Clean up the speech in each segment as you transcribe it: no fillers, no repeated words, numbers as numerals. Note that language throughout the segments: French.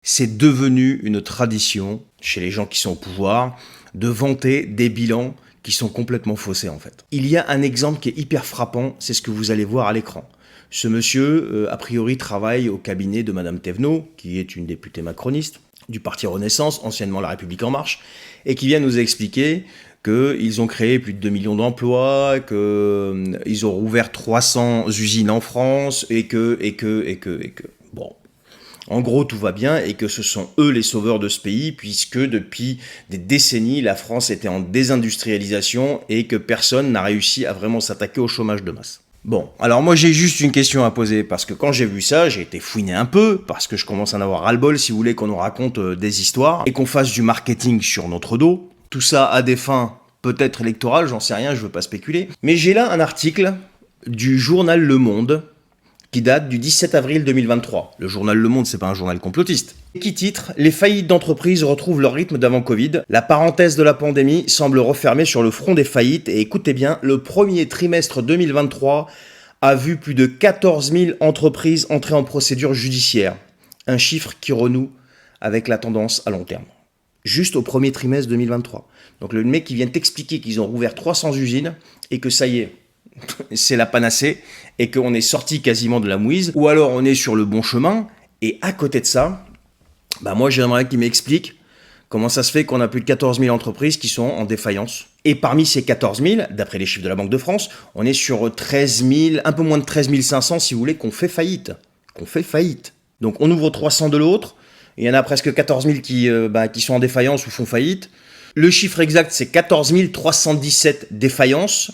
C'est devenu une tradition chez les gens qui sont au pouvoir de vanter des bilans qui sont complètement faussés en fait. Il y a un exemple qui est hyper frappant, c'est ce que vous allez voir à l'écran. Ce monsieur, a priori, travaille au cabinet de Madame Thévenot, qui est une députée macroniste du Parti Renaissance, anciennement La République En Marche, et qui vient nous expliquer qu'ils ont créé plus de 2 millions d'emplois, qu'ils ont rouvert 300 usines en France, et que... Bon. En gros, tout va bien et que ce sont eux les sauveurs de ce pays puisque depuis des décennies, la France était en désindustrialisation et que personne n'a réussi à vraiment s'attaquer au chômage de masse. Bon, alors moi j'ai juste une question à poser parce que quand j'ai vu ça, j'ai été fouiné un peu parce que je commence à en avoir ras-le-bol si vous voulez qu'on nous raconte des histoires et qu'on fasse du marketing sur notre dos. Tout ça à des fins peut-être électorales, j'en sais rien, je veux pas spéculer. Mais j'ai là un article du journal Le Monde qui date du 17 avril 2023. Le journal Le Monde, c'est pas un journal complotiste. Qui titre « Les faillites d'entreprises retrouvent leur rythme d'avant Covid. La parenthèse de la pandémie semble refermée sur le front des faillites. Et écoutez bien, le premier trimestre 2023 a vu plus de 14 000 entreprises entrer en procédure judiciaire. Un chiffre qui renoue avec la tendance à long terme. » Juste au premier trimestre 2023. Donc le mec qui vient t'expliquer qu'ils ont rouvert 300 usines et que ça y est, c'est la panacée et qu'on est sorti quasiment de la mouise, ou alors on est sur le bon chemin, et à côté de ça, bah moi j'aimerais qu'il m'explique comment ça se fait qu'on a plus de 14 000 entreprises qui sont en défaillance. Et parmi ces 14 000, d'après les chiffres de la Banque de France, on est sur 13 000, un peu moins de 13 500 si vous voulez, qu'on fait faillite. Donc on ouvre 300 de l'autre, il y en a presque 14 000 qui sont en défaillance ou font faillite. Le chiffre exact c'est 14 317 défaillances.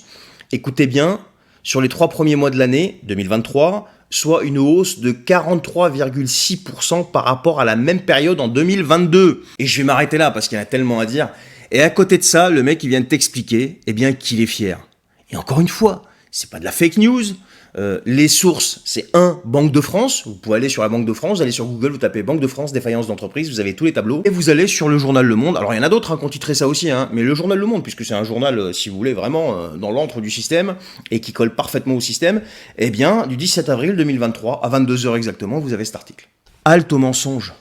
Écoutez bien, sur les 3 premiers mois de l'année 2023, soit une hausse de 43,6% par rapport à la même période en 2022. Et je vais m'arrêter là parce qu'il y en a tellement à dire. Et à côté de ça, le mec il vient de t'expliquer qu'il est fier. Et encore une fois, c'est pas de la fake news. Les sources, c'est Banque de France. Vous pouvez aller sur la Banque de France, vous allez sur Google, vous tapez Banque de France, défaillance d'entreprise, vous avez tous les tableaux. Et vous allez sur le journal Le Monde. Alors il y en a d'autres qui ont titré ça aussi, mais le journal Le Monde, puisque c'est un journal, si vous voulez, vraiment dans l'antre du système et qui colle parfaitement au système, eh bien, du 17 avril 2023 à 22 h exactement, vous avez cet article. Halte au mensonge.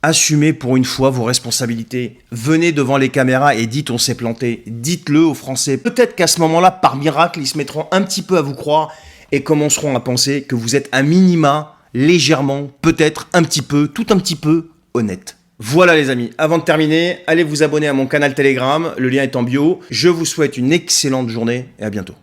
Assumez pour une fois vos responsabilités. Venez devant les caméras et dites on s'est planté. Dites-le aux Français. Peut-être qu'à ce moment-là, par miracle, ils se mettront un petit peu à vous croire et commenceront à penser que vous êtes à minima, légèrement, peut-être un petit peu, tout un petit peu honnête. Voilà les amis, avant de terminer, allez vous abonner à mon canal Telegram, le lien est en bio. Je vous souhaite une excellente journée et à bientôt.